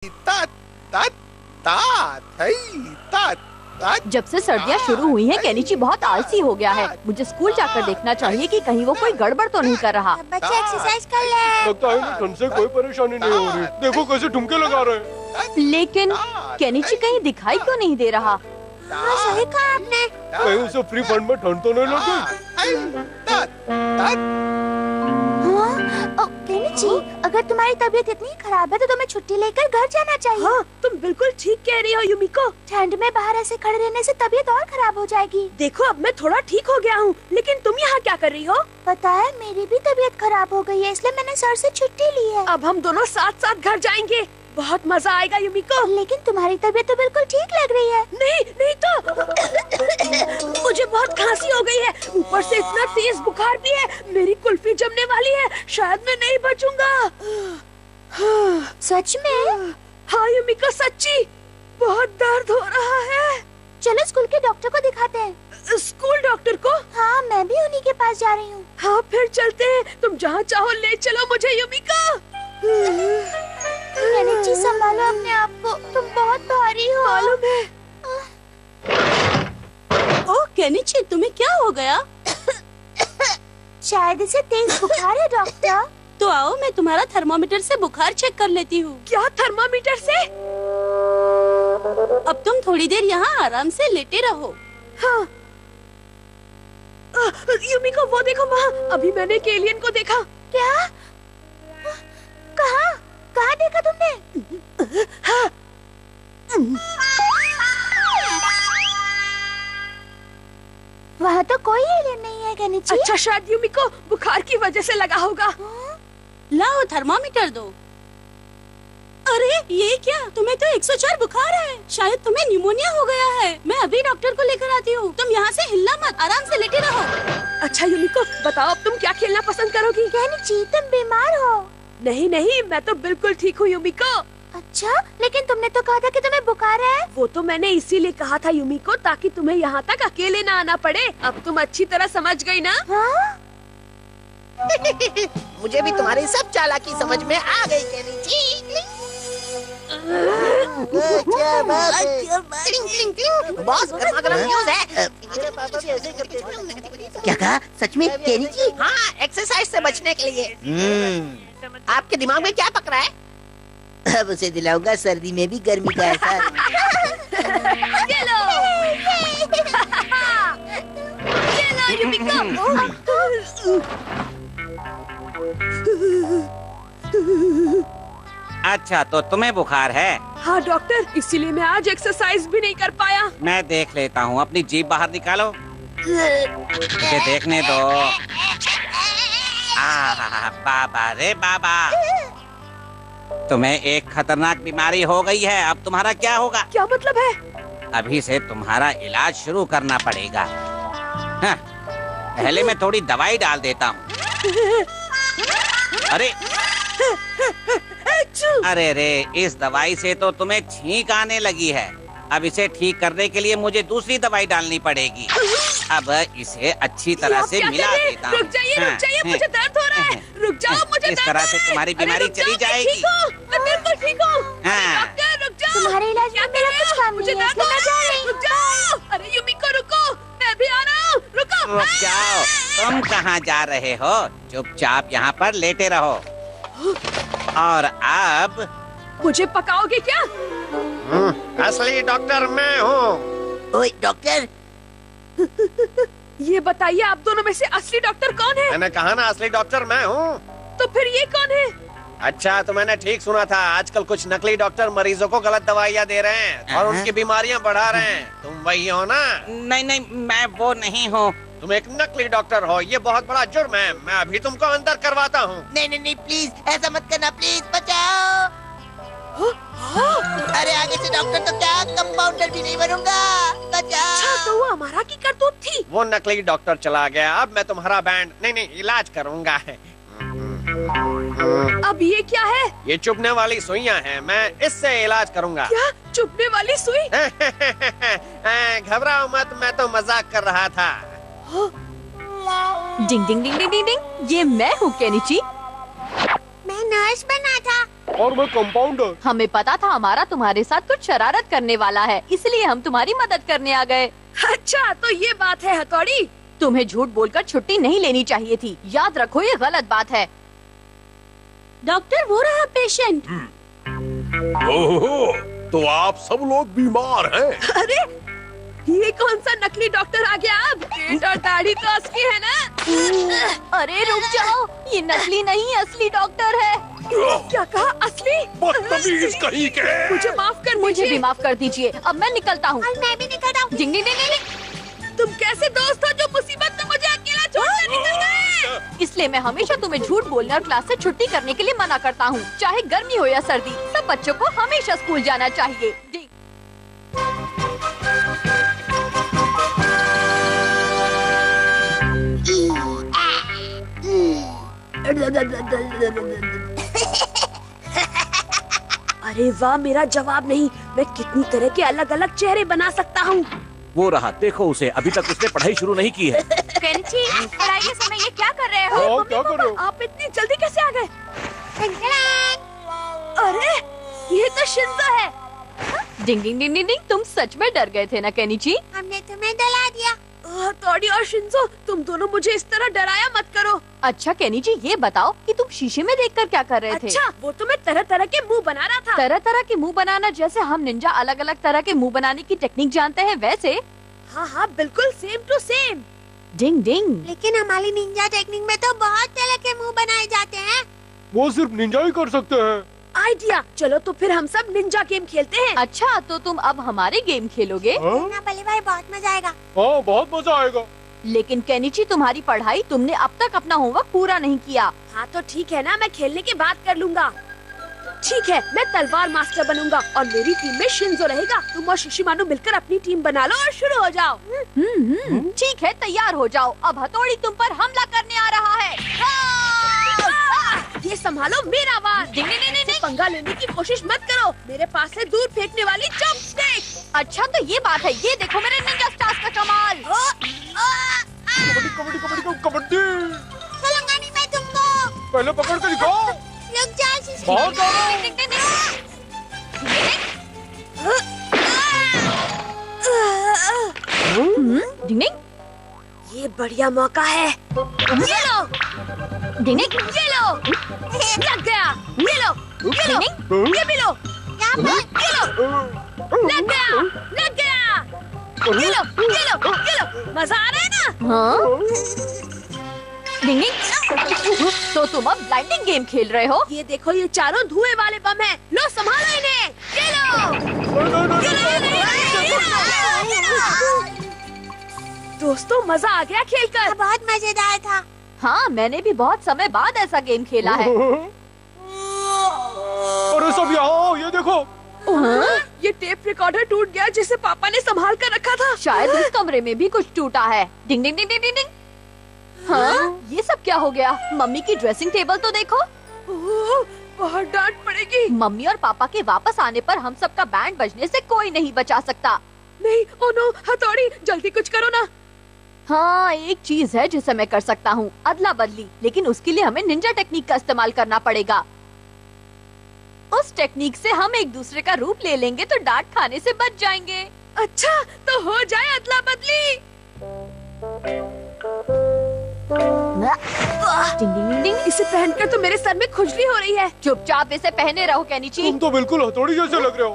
जब से सर्दियाँ शुरू हुई हैं, केनिची बहुत आलसी हो गया है। मुझे स्कूल जाकर देखना चाहिए कि कहीं वो कोई गड़बड़ तो नहीं कर रहा। बच्चे एक्सरसाइज कर ले। लगता है ठंड से कोई परेशानी नहीं हो रही। देखो कैसे ठुमके लगा रहे हैं। लेकिन केनिची कहीं दिखाई क्यों नहीं दे रहा? हाँ, सही कहा आपने। कहीं उसे फ्री फंड में ठंड तो नहीं लगी? केनिची, अगर तुम्हारी तबीयत इतनी खराब है तो तुम्हें छुट्टी लेकर घर जाना चाहिए। हाँ, तुम बिल्कुल ठीक कह रही हो युमिको। ठंड में बाहर ऐसे खड़े रहने से तबीयत और खराब हो जाएगी। देखो अब मैं थोड़ा ठीक हो गया हूँ, लेकिन तुम यहाँ क्या कर रही हो? पता है, मेरी भी तबीयत खराब हो गई है, इसलिए मैंने सर से छुट्टी ली है। अब हम दोनों साथ साथ घर जाएंगे, बहुत मजा आएगा युमिको। लेकिन तुम्हारी तबीयत तो बिल्कुल ठीक लग रही है। नहीं तो मुझे बहुत खांसी हो गई है, ऊपर से इतना तेज बुखार भी है। मेरी कुल्फी जमने वाली है, शायद मैं नहीं बचूंगा। सच में? हाँ युमिको, सच्ची बहुत दर्द हो रहा है। चलो स्कूल के डॉक्टर को दिखाते हैं। स्कूल डॉक्टर को? हाँ, मैं भी उन्हीं के पास जा रही हूँ। हाँ फिर चलते हैं, तुम जहाँ चाहो ले चलो मुझे युमिको। केनिची, संभालो अपने आप को, तुम बहुत भारी हो। मालूम है। ओह केनिची, तुम्हें क्या हो गया? शायद इसे तेज बुखार है डॉक्टर। तो आओ मैं तुम्हारा थर्मामीटर से बुखार चेक कर लेती हूँ। क्या थर्मामीटर से? अब तुम थोड़ी देर यहाँ आराम से लेटे रहो। हाँ। युमिको वो देखो वहाँ, अभी मैंने एक एलियन को देखा। क्या? कहाँ? कहाँ देखा तुमने? हाँ। वहाँ तो कोई एलियन नहीं है केनिची। अच्छा, शायद युमिको बुखार की वजह से लगा होगा। लाओ थर्मामीटर दो। अरे ये क्या, तुम्हें तो 104 बुखार है। शायद तुम्हें निमोनिया हो गया है। मैं अभी डॉक्टर को लेकर आती हूँ। तुम यहाँ से हिलना मत, आराम से लेटे रहो। अच्छा युमिको, बताओ अब तुम क्या खेलना पसंद करोगी? केनिची, तुम बीमार हो? नहीं, मैं तो बिल्कुल ठीक हूँ युमिको। अच्छा, लेकिन तुमने तो कहा था कि तुम्हें बुखार है। वो तो मैंने इसीलिए कहा था युमिको, ताकि तुम्हें यहाँ तक अकेले ना आना पड़े। अब तुम अच्छी तरह समझ गई ना? हाँ? मुझे भी तुम्हारी सब चालाकी समझ में आ गई केनिची। क्या बात है? बॉस, गरमागरम न्यूज़ है। मेरे पापा भी ऐसे ही करते हैं। क्या कहा? सच में केनिची? हाँ, एक्सरसाइज से बचने के लिए। आपके दिमाग में क्या पक रहा है? अब उसे दिलाऊंगा सर्दी में भी गर्मी का एहसास। अच्छा, तो तुम्हें बुखार है? हाँ डॉक्टर, इसीलिए मैं आज एक्सरसाइज भी नहीं कर पाया। मैं देख लेता हूँ, अपनी जीभ बाहर निकालो। मुझे देखने दो। बाबा रे बाबा, तुम्हें एक खतरनाक बीमारी हो गई है। अब तुम्हारा क्या होगा? क्या मतलब है? अभी से तुम्हारा इलाज शुरू करना पड़ेगा। हाँ, पहले मैं थोड़ी दवाई डाल देता हूँ। अरे रे, इस दवाई से तो तुम्हें छींक आने लगी है। अब इसे ठीक करने के लिए मुझे दूसरी दवाई डालनी पड़ेगी। अब इसे अच्छी तरह से मिला देता हूँ। रुक जाइए, मुझे दर्द हो रहा है। रुक जाओ, मुझे इस तरह से तुम्हारी बीमारी चली जाएगी। मैं बिल्कुल ठीक हूँ। डॉक्टर रुक जाओ, तुम्हारे इलाज में मेरा कुछ काम नहीं है, इसलिए मैं जा रही हूँ। रुक जाओ। अरे युमिको रुको, मैं भी आ रहा हूँ। रुको। रुक जाओ, तुम कहाँ जा रहे हो? चुपचाप यहाँ पर लेटे रहो। और अब मुझे पकाओगे क्या? असली डॉक्टर मैं हूँ। ओए डॉक्टर, ये बताइए, आप दोनों में से असली डॉक्टर कौन है? मैंने कहा ना, असली डॉक्टर मैं हूँ। तो फिर ये कौन है? अच्छा, तो मैंने ठीक सुना था। आजकल कुछ नकली डॉक्टर मरीजों को गलत दवाइयाँ दे रहे हैं और उनकी बीमारियाँ बढ़ा रहे हैं। तुम वही हो ना? नहीं, मैं वो नहीं हूँ। तुम एक नकली डॉक्टर हो, ये बहुत बड़ा जुर्म है। मैं अभी तुमको अंदर करवाता हूँ। नहीं प्लीज, ऐसा मत करना, प्लीज बचाओ। अरे आगे से डॉक्टर तो क्या, कंपाउंडर भी नहीं बनूंगा। बचाओ। अच्छा, तो वो हमारा की करतूत थी। वो नकली डॉक्टर चला गया, अब मैं तुम्हारा बैंड नहीं इलाज करूँगा। अब ये क्या है? ये चुभने वाली सुइयां हैं, मैं इससे इलाज करूँगा। क्या चुभने वाली सुई? घबराओ मत, मैं तो मजाक कर रहा था। डिंग डिंग डिंग डिंग डिंग डिंग, ये मैं हूँ केनिची। मैं नर्स बना था। और मैं कंपाउंडर। हमें पता था हमारा तुम्हारे साथ कुछ शरारत करने वाला है, इसलिए हम तुम्हारी मदद करने आ गए। अच्छा तो ये बात है हथौड़ी। तुम्हें झूठ बोलकर छुट्टी नहीं लेनी चाहिए थी, याद रखो ये गलत बात है। डॉक्टर वो रहा पेशेंट। ओहो, तो आप सब लोग बीमार हैं। अरे ये कौन सा नकली डॉक्टर आ गया अब? पेट और दाढ़ी तो असली है ना? अरे रुक जाओ, ये नकली नहीं असली डॉक्टर है। क्या कहा असली? बदतमीज कहीं के। मुझे माफ कर मुझे दीजिए। भी माफ कर दीजिए, अब मैं निकलता हूँ। और मैं भी निकलता हूँ। डिंग डिंग डिंग डिंग। तुम कैसे दोस्त हो जो मुसीबत में मुझे अकेला छोड़कर निकल गए? इसलिए मैं हमेशा तुम्हें झूठ बोलने और क्लास से छुट्टी करने के लिए मना करता हूँ। चाहे गर्मी हो या सर्दी, सब बच्चों को हमेशा स्कूल जाना चाहिए। अरे वाह, मेरा जवाब नहीं। मैं कितनी तरह के अलग अलग चेहरे बना सकता हूँ। वो रहा, देखो उसे, अभी तक उसने पढ़ाई शुरू नहीं की है। केनिची, पढ़ाई के समय ये क्या कर रहे हो? हाँ, क्या कर रहे हो? आप इतनी जल्दी कैसे आ गए? अरे ये तो शिंजो है। डिंग डिंग डिंग डिंग डिंग। तुम सच में डर गए थे ना केनिची? हमने तुम्हें डरा दिया। हथौड़ी और शिंजो, तुम दोनों मुझे इस तरह डराया मत करो। अच्छा केनिची, ये बताओ कि तुम शीशे में देखकर क्या कर रहे थे? अच्छा, वो तो मैं तरह तरह के मुंह बना रहा था। तरह तरह के मुंह बनाना, जैसे हम निंजा अलग अलग तरह के मुंह बनाने की टेक्निक जानते हैं वैसे? हाँ हाँ, बिल्कुल सेम टू सेम। डिंग डिंग। लेकिन हमारी निंजा टेक्निक में तो बहुत तरह के मुंह बनाए जाते हैं। वो सिर्फ निंजा ही कर सकते हैं। आइडिया, चलो तो फिर हम सब निंजा गेम खेलते हैं। अच्छा, तो तुम अब हमारे गेम खेलोगे? हाँ, ना बल्ले भाई, बहुत मजा आएगा। हाँ, बहुत मजा आएगा। लेकिन केनिची, तुम्हारी पढ़ाई, तुमने अब तक अपना होमवर्क पूरा नहीं किया। हाँ तो ठीक है ना, मैं खेलने के बाद कर लूँगा। ठीक है, मैं तलवार मास्टर बनूंगा और मेरी टीम में शिंजो रहेगा। तुम और शिशिमानु मिलकर अपनी टीम बना लो और शुरू हो जाओ। ठीक है, तैयार हो जाओ। अब हथौड़ी तुम पर हमला करने आ रहा है। ये संभालो मेरा वार। मुझसे पंगा लेने की कोशिश मत करो। मेरे पास है दूर फेंकने वाली चॉपस्टिक। अच्छा तो ये बात है, ये देखो मेरे निंजा स्टार्स का कमाल। कबड्डी कबड्डी कबड्डी कबड्डी। चलूंगा नहीं मैं तुमको। पहले पकड़ के दिखाओ। रुक जाओ शिशी। बहुत ज्यादा। डिंग डिंग ये बढ़िया मौका है। ये लो, डिंग डिंग। ये लो, लग गया। ये लो, ये लो, ये भी लो, ये लो, लग गया, लग गया। ये लो, ये लो, ये लो। मजा आ रहा है ना? हाँ? डिंग डिंग। तो तुम अब ब्लाइंडिंग गेम खेल रहे हो? ये देखो, ये चारों धुएं वाले बम हैं। लो संभालो इन्हें। ये लो, दोस्तों मजा आ गया खेलकर। बहुत मजेदार था। हाँ, मैंने भी बहुत समय बाद ऐसा गेम खेला है। अरे सब यहाँ आओ, ये देखो। ये टेप रिकॉर्डर टूट गया जिसे पापा ने संभाल कर रखा था। शायद इस कमरे में भी कुछ टूटा है। डिंग डिंग डिंग डिंग डिंग डिंग। हाँ? ये सब क्या हो गया? मम्मी की ड्रेसिंग टेबल तो देखो। ओह, बहुत डांट पड़ेगी। मम्मी और पापा के वापस आने पर हम सबका बैंड बजने से कोई नहीं बचा सकता। नहीं, ओ नो, हथौड़ी जल्दी कुछ करो ना। हाँ, एक चीज है जिसे मैं कर सकता हूँ, अदला बदली। लेकिन उसके लिए हमें निंजा टेक्निक का इस्तेमाल करना पड़ेगा। उस टेक्निक से हम एक दूसरे का रूप ले लेंगे तो डांट खाने से बच जाएंगे। अच्छा, तो हो जाए अदला बदली। डिंग डिंग डिंग डिंग। इसे पहनकर तो मेरे सर में खुजली हो रही है। चुपचाप इसे पहने रहो केनिची। तुम तो बिल्कुल हथौड़ी जैसे लग रहे हो।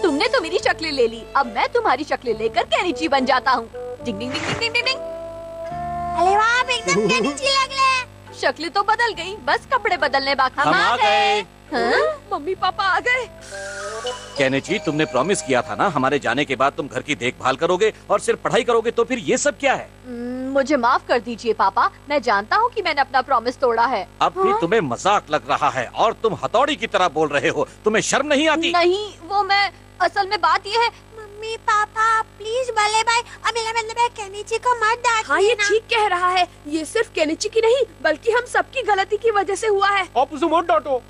तुमने तो मेरी शक्ल ले ली, अब मैं तुम्हारी शक्ल लेकर केनिची बन जाता हूँ। डिंग डिंग डिंग डिंग डिंग डिंग। अरे वाह, आप एकदम केनिची लग रहे हैं। शक्ल तो बदल गई, बस कपड़े बदलने बाकी। हम आ गए। हाँ? मम्मी पापा आ गए। केनिची, तुमने प्रॉमिस किया था ना, हमारे जाने के बाद तुम घर की देखभाल करोगे और सिर्फ पढ़ाई करोगे, तो फिर ये सब क्या है? मुझे माफ कर दीजिए पापा, मैं जानता हूँ कि मैंने अपना प्रॉमिस तोड़ा है। अब भी तुम्हें मजाक लग रहा है और तुम हथौड़ी की तरह बोल रहे हो। तुम्हें शर्म नहीं आती? नहीं, वो मैं, असल में बात ये है। मम्मी पापा प्लीज बल्ले भाई, अब मेरा मतलब है केनिची को मत डांटिए। हाँ, ये ना। ठीक कह रहा है। ये सिर्फ केनिची की नहीं, बल्कि हम सबकी गलती की वजह से हुआ है। आप उसे मत डांटो।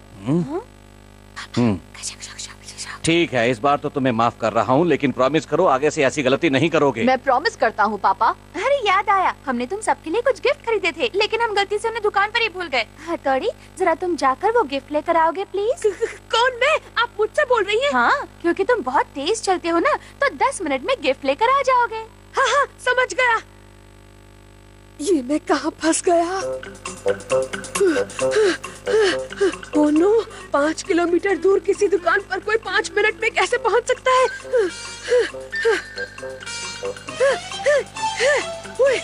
ठीक है, इस बार तो तुम्हें माफ कर रहा हूँ, लेकिन प्रॉमिस करो आगे से ऐसी गलती नहीं करोगे। मैं प्रॉमिस करता हूँ पापा। अरे याद आया, हमने तुम सबके लिए कुछ गिफ्ट खरीदे थे, लेकिन हम गलती से उन्हें दुकान पर ही भूल गए। हथौड़ी, जरा तुम जाकर वो गिफ्ट लेकर आओगे प्लीज। कौन मैं? आप मुझसे बोल रही हैं? हाँ, क्योंकि तुम बहुत तेज चलते हो ना, तो 10 मिनट में गिफ्ट लेकर आ जाओगे। हाँ हाँ, समझ गया। ये मैं कहाँ फंस गया? ओ नो, 5 किलोमीटर दूर किसी दुकान पर कोई 5 मिनट में कैसे पहुँच सकता है? मैं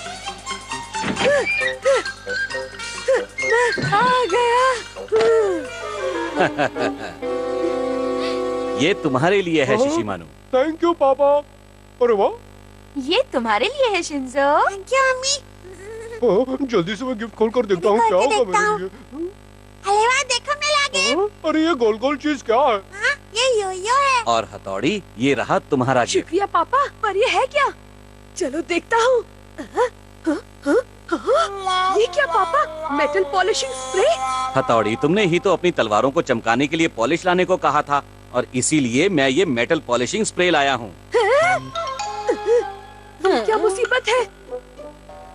आ गया। ये तुम्हारे लिए है शिशिमानु। थैंक यू पापा। अरे वाह, ये तुम्हारे लिए है शिंजो। थैंक यू अम्मी। जल्दी से मैं गिफ्ट खोल कर देखता हूँ क्या होगा मेरे लिए। अरे वाह, देखो मैं लागे। अरे ये गोल गोल चीज क्या है? हाँ, ये यो-यो है। और हथौड़ी, ये रहा तुम्हारा गिफ्ट। शुक्रिया पापा, पर ये है क्या? चलो देखता हूँ। ये क्या पापा? Metal polishing spray? हथौड़ी, तुमने ही तो अपनी तलवारों को चमकाने के लिए पॉलिश लाने को कहा था, और इसीलिए मैं ये मेटल पॉलिशिंग स्प्रे लाया हूँ। क्या मुसीबत है?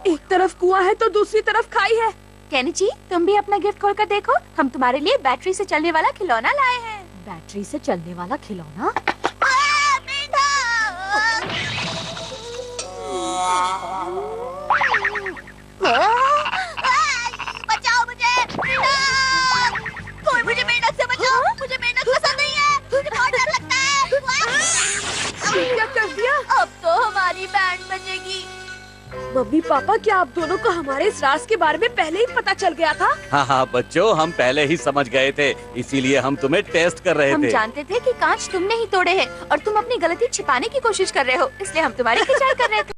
एक तरफ कुआं है तो दूसरी तरफ खाई है। केनिची, तुम भी अपना गिफ्ट खोल कर देखो, हम तुम्हारे लिए बैटरी से चलने वाला खिलौना लाए हैं। बैटरी से चलने वाला खिलौना? बचाओ मुझे, कोई मुझे मेंढक से बचाओ। मुझे मेंढक पसंद नहीं है, मुझे बहुत डर लगता है। क्या कर दिया? अब तो हमारी बैंड बजेगी। मम्मी पापा, क्या आप दोनों को हमारे इस राज के बारे में पहले ही पता चल गया था? हाँ हाँ बच्चों, हम पहले ही समझ गए थे, इसीलिए हम तुम्हें टेस्ट कर रहे हम थे। जानते थे कि कांच तुमने ही तोड़े हैं और तुम अपनी गलती छिपाने की कोशिश कर रहे हो, इसलिए हम तुम्हारी खिंचाई कर रहे थे।